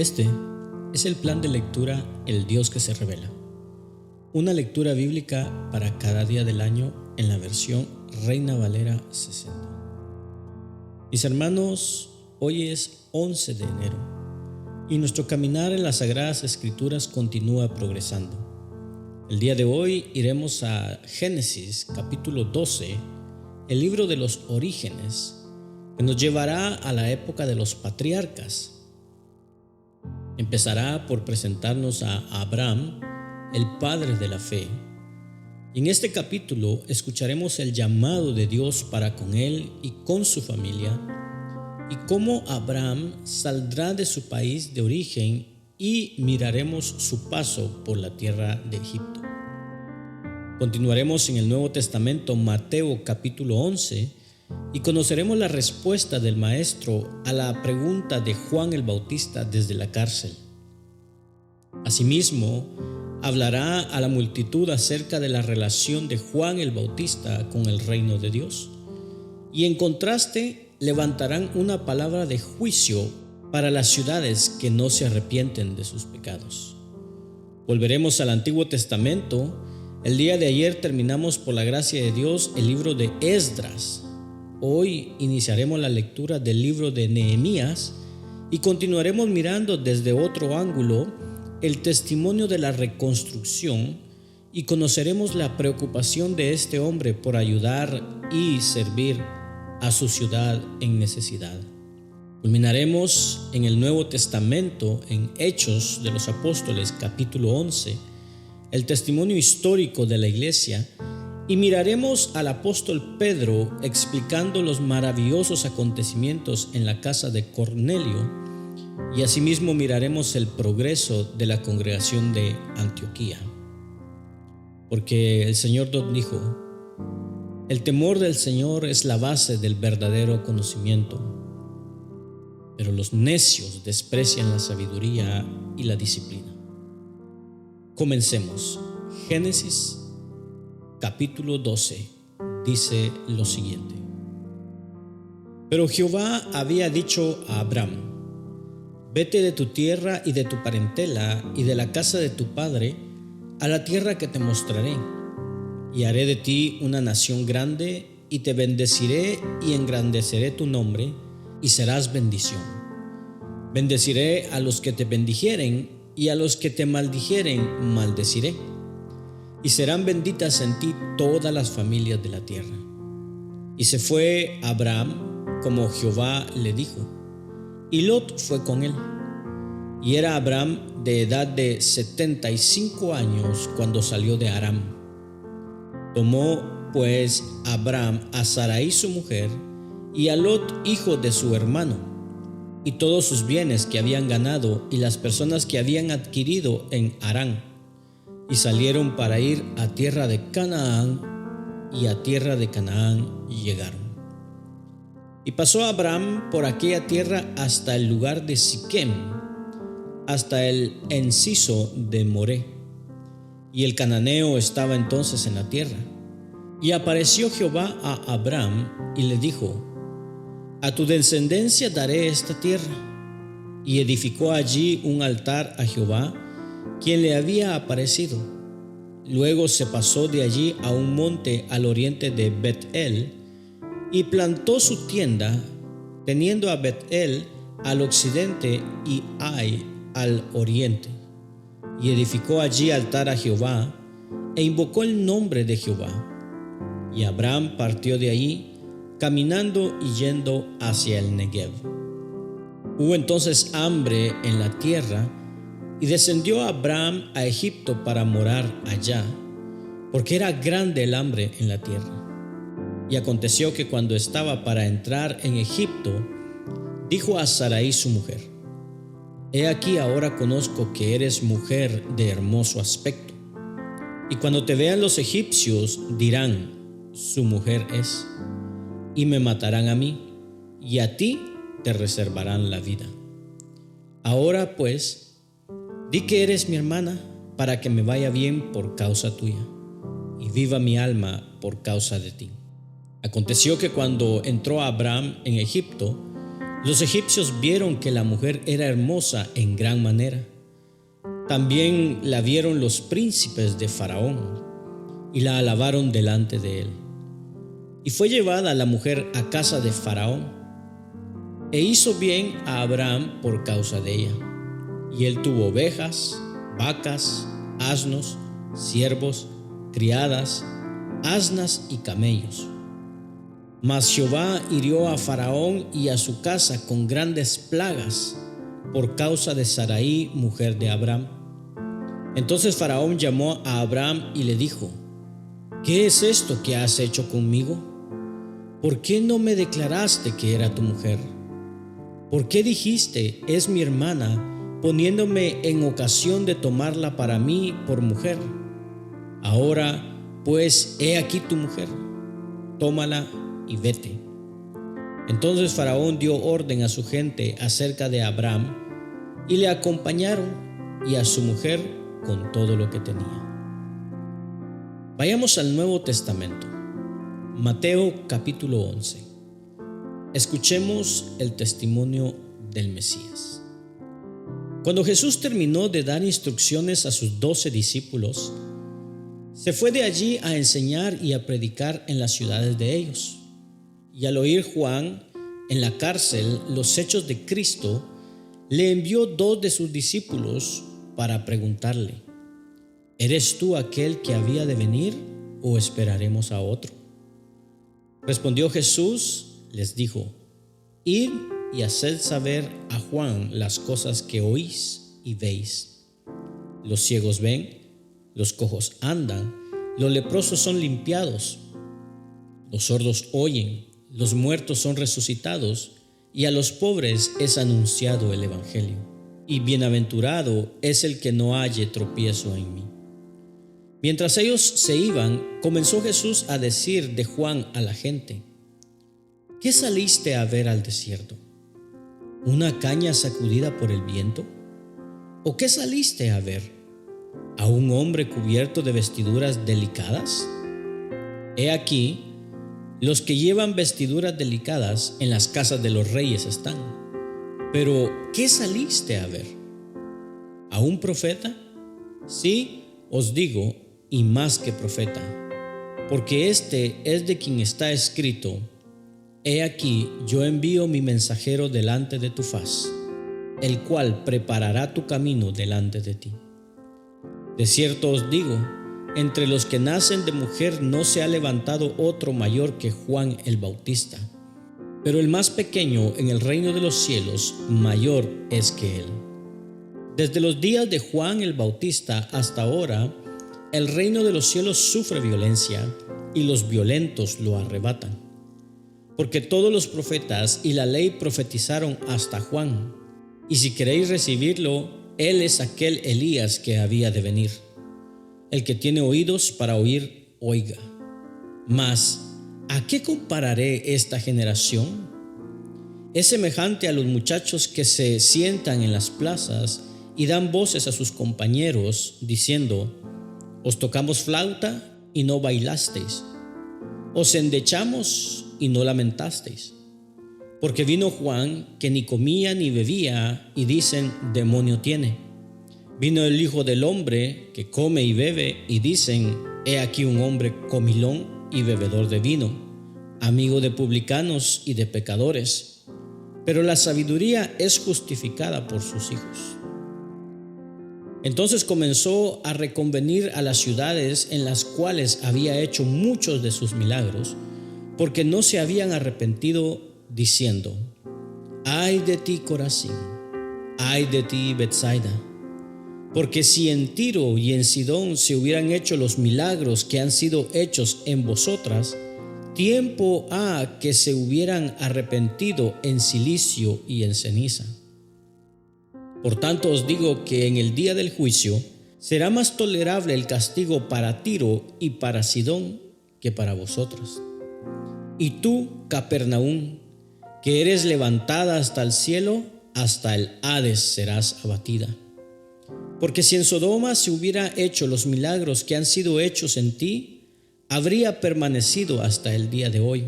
Este es el plan de lectura El Dios que se revela. Una lectura bíblica para cada día del año en la versión Reina Valera 60. Mis hermanos, hoy es 11 de enero y nuestro caminar en las Sagradas Escrituras continúa progresando. El día de hoy iremos a Génesis capítulo 12, el libro de los orígenes, que nos llevará a la época de los patriarcas. Empezará por presentarnos a Abraham, el padre de la fe. Y en este capítulo escucharemos el llamado de Dios para con él y con su familia, y cómo Abraham saldrá de su país de origen y miraremos su paso por la tierra de Egipto. Continuaremos en el Nuevo Testamento, Mateo capítulo 11, y conoceremos la respuesta del Maestro a la pregunta de Juan el Bautista desde la cárcel. Asimismo, hablará a la multitud acerca de la relación de Juan el Bautista con el reino de Dios. Y en contraste, levantarán una palabra de juicio para las ciudades que no se arrepienten de sus pecados. Volveremos al Antiguo Testamento. El día de ayer terminamos, por la gracia de Dios, el libro de Esdras. Hoy iniciaremos la lectura del libro de Nehemías y continuaremos mirando desde otro ángulo el testimonio de la reconstrucción, y conoceremos la preocupación de este hombre por ayudar y servir a su ciudad en necesidad. Culminaremos en el Nuevo Testamento, en Hechos de los Apóstoles capítulo 11, el testimonio histórico de la iglesia, y miraremos al apóstol Pedro explicando los maravillosos acontecimientos en la casa de Cornelio, y asimismo miraremos el progreso de la congregación de Antioquía. Porque el Señor nos dijo: el temor del Señor es la base del verdadero conocimiento, pero los necios desprecian la sabiduría y la disciplina. Comencemos. Génesis capítulo 12 dice lo siguiente: Pero Jehová había dicho a Abraham: vete de tu tierra y de tu parentela y de la casa de tu padre a la tierra que te mostraré, y haré de ti una nación grande, y te bendeciré y engrandeceré tu nombre, y serás bendición. Bendeciré a los que te bendijeren, y a los que te maldijeren maldeciré, y serán benditas en ti todas las familias de la tierra. Y se fue Abraham como Jehová le dijo, y Lot fue con él. Y era Abraham de edad de 75 años cuando salió de Aram. Tomó pues Abraham a Sarai su mujer, y a Lot hijo de su hermano, y todos sus bienes que habían ganado, y las personas que habían adquirido en Harán, y salieron para ir a tierra de Canaán, y a tierra de Canaán llegaron. Y pasó Abraham por aquella tierra hasta el lugar de Siquem, hasta el enciso de Moré. Y el cananeo estaba entonces en la tierra. Y apareció Jehová a Abraham y le dijo: a tu descendencia daré esta tierra. Y edificó allí un altar a Jehová, quien le había aparecido. Luego se pasó de allí a un monte al oriente de Bet-el, y plantó su tienda, teniendo a Bet-el al occidente y Ai al oriente. Y edificó allí altar a Jehová, e invocó el nombre de Jehová. Y Abraham partió de allí, caminando y yendo hacia el Negev. Hubo entonces hambre en la tierra, y descendió Abraham a Egipto para morar allá, porque era grande el hambre en la tierra. Y aconteció que cuando estaba para entrar en Egipto, dijo a Sarai su mujer: he aquí ahora conozco que eres mujer de hermoso aspecto, y cuando te vean los egipcios dirán: su mujer es, y me matarán a mí, y a ti te reservarán la vida. Ahora pues, di que eres mi hermana, para que me vaya bien por causa tuya, y viva mi alma por causa de ti. Aconteció que cuando entró Abraham en Egipto, Los egipcios vieron que la mujer era hermosa en gran manera. También la vieron los príncipes de Faraón y la alabaron delante de él. Y fue llevada la mujer a casa de Faraón, e hizo bien a Abraham por causa de ella. Y él tuvo ovejas, vacas, asnos, siervos, criadas, asnas y camellos. Mas Jehová hirió a Faraón y a su casa con grandes plagas por causa de Sarai, mujer de Abraham. Entonces Faraón llamó a Abraham y le dijo: ¿Qué es esto que has hecho conmigo? ¿Por qué no me declaraste que era tu mujer? ¿Por qué dijiste, es mi hermana, poniéndome en ocasión de tomarla para mí por mujer? Ahora, pues, he aquí tu mujer, tómala y vete. Entonces Faraón dio orden a su gente acerca de Abraham, y le acompañaron, y a su mujer con todo lo que tenía. Vayamos al Nuevo Testamento, Mateo capítulo 11. Escuchemos el testimonio del Mesías. Cuando Jesús terminó de dar instrucciones a sus 12 discípulos, se fue de allí a enseñar y a predicar en las ciudades de ellos. Y al oír Juan en la cárcel los hechos de Cristo, le envió 2 de sus discípulos para preguntarle: ¿Eres tú aquel que había de venir o esperaremos a otro? Respondió Jesús, les dijo: Id y haced saber a Juan las cosas que oís y veis. Los ciegos ven, los cojos andan, los leprosos son limpiados, los sordos oyen, los muertos son resucitados, y a los pobres es anunciado el evangelio. Y bienaventurado es el que no halle tropiezo en mí. Mientras ellos se iban, comenzó Jesús a decir de Juan a la gente: ¿Qué saliste a ver al desierto? ¿Una caña sacudida por el viento? ¿O qué saliste a ver? ¿A un hombre cubierto de vestiduras delicadas? He aquí, los que llevan vestiduras delicadas en las casas de los reyes están. Pero, ¿qué saliste a ver? ¿A un profeta? Sí, os digo, y más que profeta, porque este es de quien está escrito: He aquí, yo envío mi mensajero delante de tu faz, el cual preparará tu camino delante de ti. De cierto os digo, entre los que nacen de mujer no se ha levantado otro mayor que Juan el Bautista, pero el más pequeño en el reino de los cielos mayor es que él. Desde los días de Juan el Bautista hasta ahora, el reino de los cielos sufre violencia, y los violentos lo arrebatan. Porque todos los profetas y la ley profetizaron hasta Juan, y si queréis recibirlo, él es aquel Elías que había de venir. El que tiene oídos para oír, oiga. Mas, ¿a qué compararé esta generación? Es semejante a los muchachos que se sientan en las plazas y dan voces a sus compañeros, diciendo: Os tocamos flauta y no bailasteis, os endechamos y no lamentasteis. Porque vino Juan, que ni comía ni bebía, y dicen: demonio tiene. Vino el Hijo del Hombre, que come y bebe, y dicen: he aquí un hombre comilón y bebedor de vino, amigo de publicanos y de pecadores. Pero la sabiduría es justificada por sus hijos. Entonces comenzó a reconvenir a las ciudades en las cuales había hecho muchos de sus milagros, porque no se habían arrepentido, diciendo: ay de ti, Corazín, ay de ti, Betsaida, porque si en Tiro y en Sidón se hubieran hecho los milagros que han sido hechos en vosotras, tiempo ha que se hubieran arrepentido en cilicio y en ceniza. Por tanto os digo que en el día del juicio será más tolerable el castigo para Tiro y para Sidón que para vosotros. Y tú, Capernaum, que eres levantada hasta el cielo, hasta el Hades serás abatida. Porque si en Sodoma se hubiera hecho los milagros que han sido hechos en ti, habría permanecido hasta el día de hoy.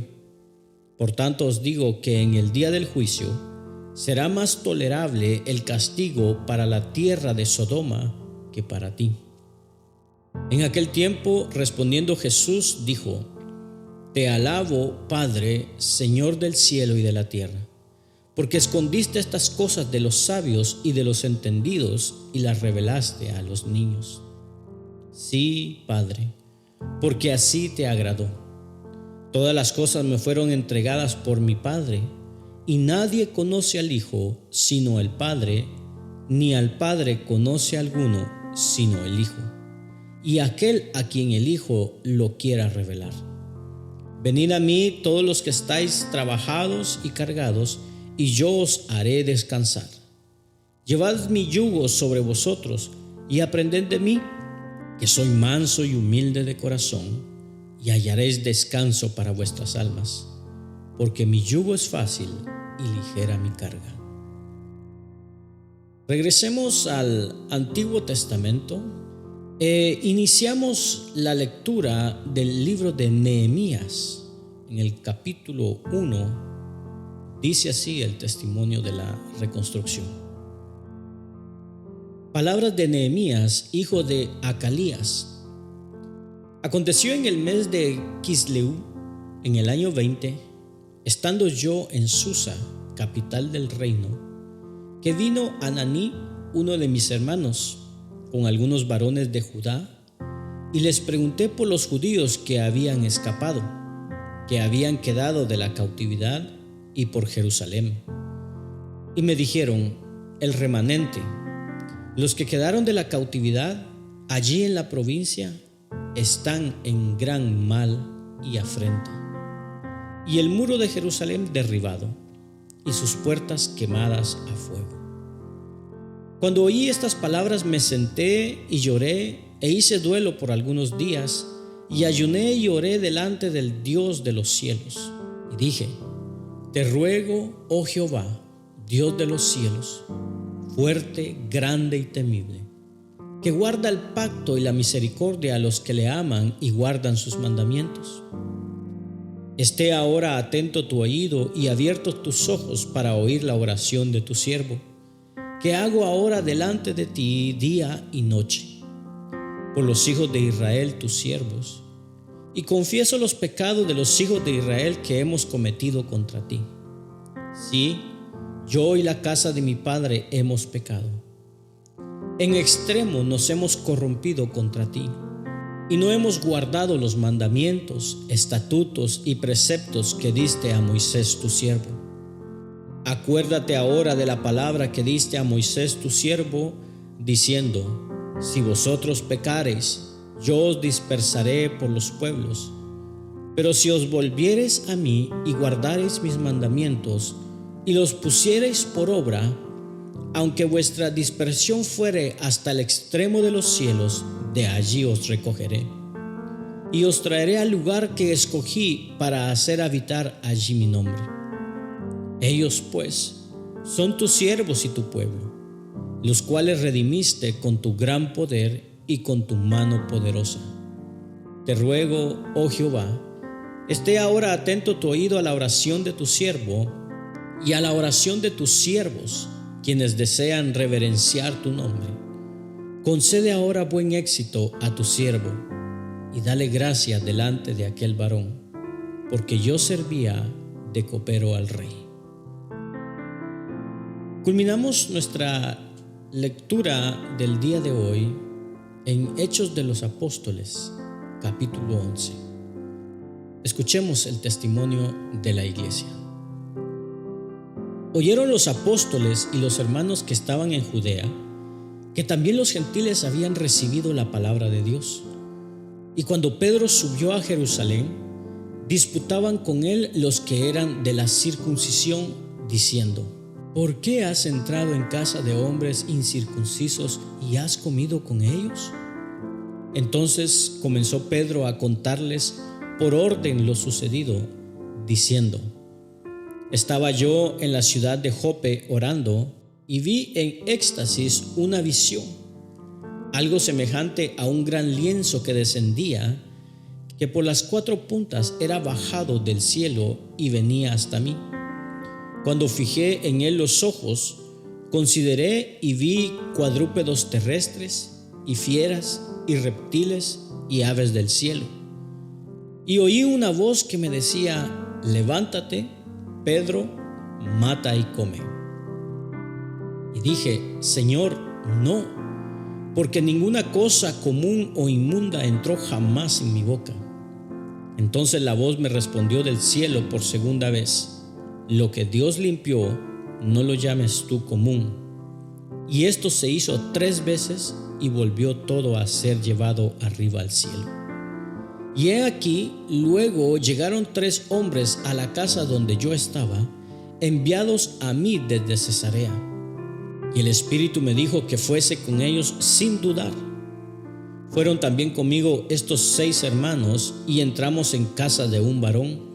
Por tanto os digo que en el día del juicio será más tolerable el castigo para la tierra de Sodoma que para ti. En aquel tiempo, respondiendo Jesús, dijo: Te alabo, Padre, Señor del cielo y de la tierra, porque escondiste estas cosas de los sabios y de los entendidos y las revelaste a los niños. Sí, Padre, porque así te agradó. Todas las cosas me fueron entregadas por mi Padre, y nadie conoce al Hijo sino el Padre, ni al Padre conoce a alguno sino el Hijo, y aquel a quien el Hijo lo quiera revelar. Venid a mí todos los que estáis trabajados y cargados, y yo os haré descansar. Llevad mi yugo sobre vosotros, y aprended de mí, que soy manso y humilde de corazón, y hallaréis descanso para vuestras almas, porque mi yugo es fácil y ligera mi carga. Regresemos al Antiguo Testamento. Iniciamos la lectura del libro de Nehemías. En el capítulo 1 dice así el testimonio de la reconstrucción. Palabras de Nehemías, hijo de Acalías. Aconteció en el mes de Quisleu, en el año 20, estando yo en Susa, capital del reino, que vino Ananí, uno de mis hermanos, con algunos varones de Judá, y les pregunté por los judíos que habían escapado, que habían quedado de la cautividad, y por Jerusalén. Y me dijeron: el remanente, los que quedaron de la cautividad allí en la provincia, están en gran mal y afrenta, y el muro de Jerusalén derribado, y sus puertas quemadas a fuego. Cuando oí estas palabras me senté y lloré e hice duelo por algunos días, y ayuné y oré delante del Dios de los cielos. Y dije: Te ruego, oh Jehová, Dios de los cielos, fuerte, grande y temible, que guarda el pacto y la misericordia a los que le aman y guardan sus mandamientos. Esté ahora atento tu oído y abiertos tus ojos para oír la oración de tu siervo, que hago ahora delante de ti día y noche, por los hijos de Israel tus siervos, y confieso los pecados de los hijos de Israel que hemos cometido contra ti. Sí, yo y la casa de mi padre hemos pecado. En extremo nos hemos corrompido contra ti, y no hemos guardado los mandamientos, estatutos y preceptos que diste a Moisés tu siervo. Acuérdate ahora de la palabra que diste a Moisés tu siervo, diciendo: Si vosotros pecareis, yo os dispersaré por los pueblos. Pero si os volviereis a mí y guardareis mis mandamientos y los pusiereis por obra, aunque vuestra dispersión fuere hasta el extremo de los cielos, de allí os recogeré y os traeré al lugar que escogí para hacer habitar allí mi nombre. Ellos, pues, son tus siervos y tu pueblo, los cuales redimiste con tu gran poder y con tu mano poderosa. Te ruego, oh Jehová, esté ahora atento tu oído a la oración de tu siervo y a la oración de tus siervos, quienes desean reverenciar tu nombre. Concede ahora buen éxito a tu siervo y dale gracia delante de aquel varón, porque yo servía de copero al rey. Culminamos nuestra lectura del día de hoy en Hechos de los Apóstoles, capítulo 11. Escuchemos el testimonio de la iglesia. Oyeron los apóstoles y los hermanos que estaban en Judea que también los gentiles habían recibido la palabra de Dios. Y cuando Pedro subió a Jerusalén, disputaban con él los que eran de la circuncisión, diciendo: ¿Por qué has entrado en casa de hombres incircuncisos y has comido con ellos? Entonces comenzó Pedro a contarles por orden lo sucedido, diciendo: Estaba yo en la ciudad de Jope orando y vi en éxtasis una visión, algo semejante a un gran lienzo que descendía, que por las 4 puntas era bajado del cielo y venía hasta mí. Cuando fijé en él los ojos, consideré y vi cuadrúpedos terrestres y fieras y reptiles y aves del cielo. Y oí una voz que me decía: levántate, Pedro, mata y come. Y dije: Señor, no, porque ninguna cosa común o inmunda entró jamás en mi boca. Entonces la voz me respondió del cielo por segunda vez: lo que Dios limpió, no lo llames tú común. Y esto se hizo 3 veces y volvió todo a ser llevado arriba al cielo. Y he aquí, luego llegaron 3 hombres a la casa donde yo estaba, enviados a mí desde Cesarea. Y el Espíritu me dijo que fuese con ellos sin dudar. Fueron también conmigo estos 6 hermanos y entramos en casa de un varón,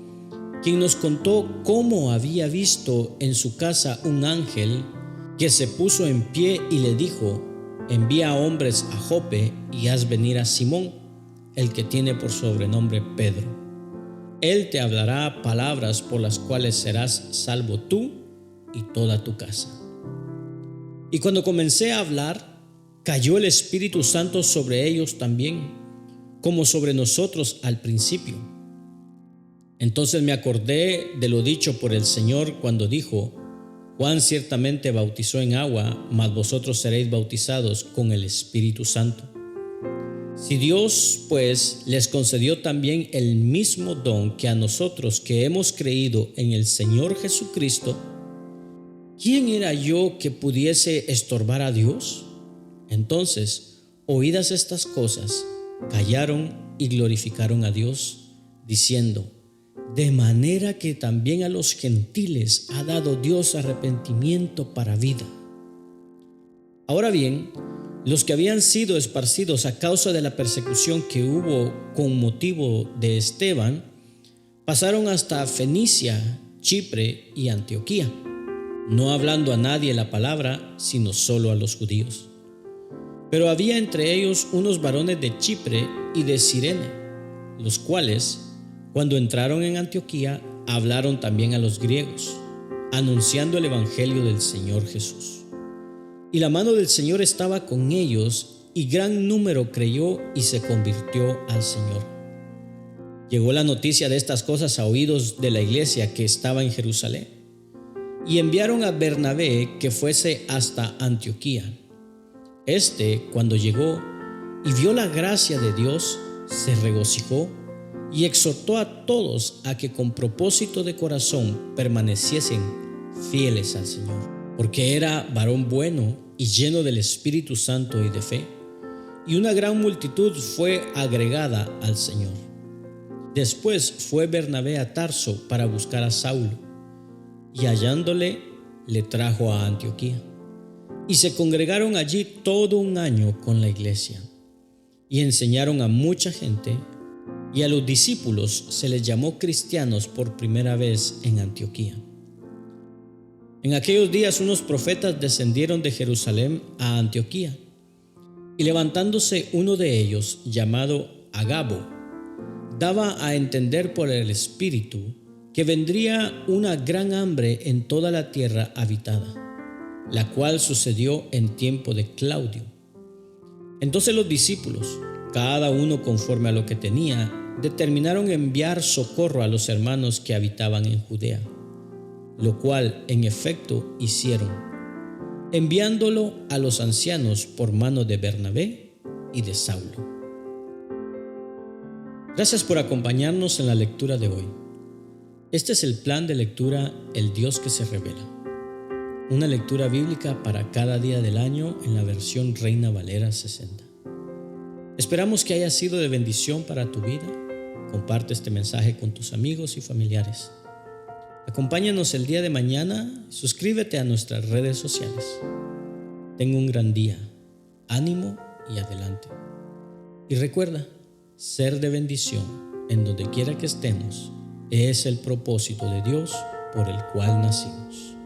quien nos contó cómo había visto en su casa un ángel que se puso en pie y le dijo: envía hombres a Jope y haz venir a Simón, el que tiene por sobrenombre Pedro. Él te hablará palabras por las cuales serás salvo tú y toda tu casa. Y cuando comencé a hablar, cayó el Espíritu Santo sobre ellos también, como sobre nosotros al principio. Entonces me acordé de lo dicho por el Señor cuando dijo: Juan ciertamente bautizó en agua, mas vosotros seréis bautizados con el Espíritu Santo. Si Dios, pues, les concedió también el mismo don que a nosotros que hemos creído en el Señor Jesucristo, ¿quién era yo que pudiese estorbar a Dios? Entonces, oídas estas cosas, callaron y glorificaron a Dios, diciendo: de manera que también a los gentiles ha dado Dios arrepentimiento para vida. Ahora bien, los que habían sido esparcidos a causa de la persecución que hubo con motivo de Esteban, pasaron hasta Fenicia, Chipre y Antioquía, no hablando a nadie la palabra, sino solo a los judíos. Pero había entre ellos unos varones de Chipre y de Cirene, los cuales, cuando entraron en Antioquía, hablaron también a los griegos, anunciando el evangelio del Señor Jesús. Y la mano del Señor estaba con ellos, y gran número creyó y se convirtió al Señor. Llegó la noticia de estas cosas a oídos de la iglesia que estaba en Jerusalén, y enviaron a Bernabé que fuese hasta Antioquía. Cuando llegó y vio la gracia de Dios, se regocijó y exhortó a todos a que con propósito de corazón permaneciesen fieles al Señor, porque era varón bueno y lleno del Espíritu Santo y de fe, y una gran multitud fue agregada al Señor. Después fue Bernabé a Tarso para buscar a Saulo, y hallándole, le trajo a Antioquía. Y se congregaron allí todo un año con la iglesia, y enseñaron a mucha gente, y a los discípulos se les llamó cristianos por primera vez en Antioquía. En aquellos días unos profetas descendieron de Jerusalén a Antioquía, y levantándose uno de ellos, llamado Agabo, daba a entender por el Espíritu que vendría una gran hambre en toda la tierra habitada, la cual sucedió en tiempo de Claudio. Entonces los discípulos, cada uno conforme a lo que tenía, determinaron enviar socorro a los hermanos que habitaban en Judea, lo cual en efecto hicieron, enviándolo a los ancianos por mano de Bernabé y de Saulo. Gracias por acompañarnos en la lectura de hoy. Este es el plan de lectura El Dios que se revela, una lectura bíblica para cada día del año en la versión Reina Valera 60. Esperamos que haya sido de bendición para tu vida. Comparte este mensaje con tus amigos y familiares. Acompáñanos el día de mañana, suscríbete a nuestras redes sociales. Tenga un gran día, ánimo y adelante. Y recuerda, ser de bendición en donde quiera que estemos es el propósito de Dios por el cual nacimos.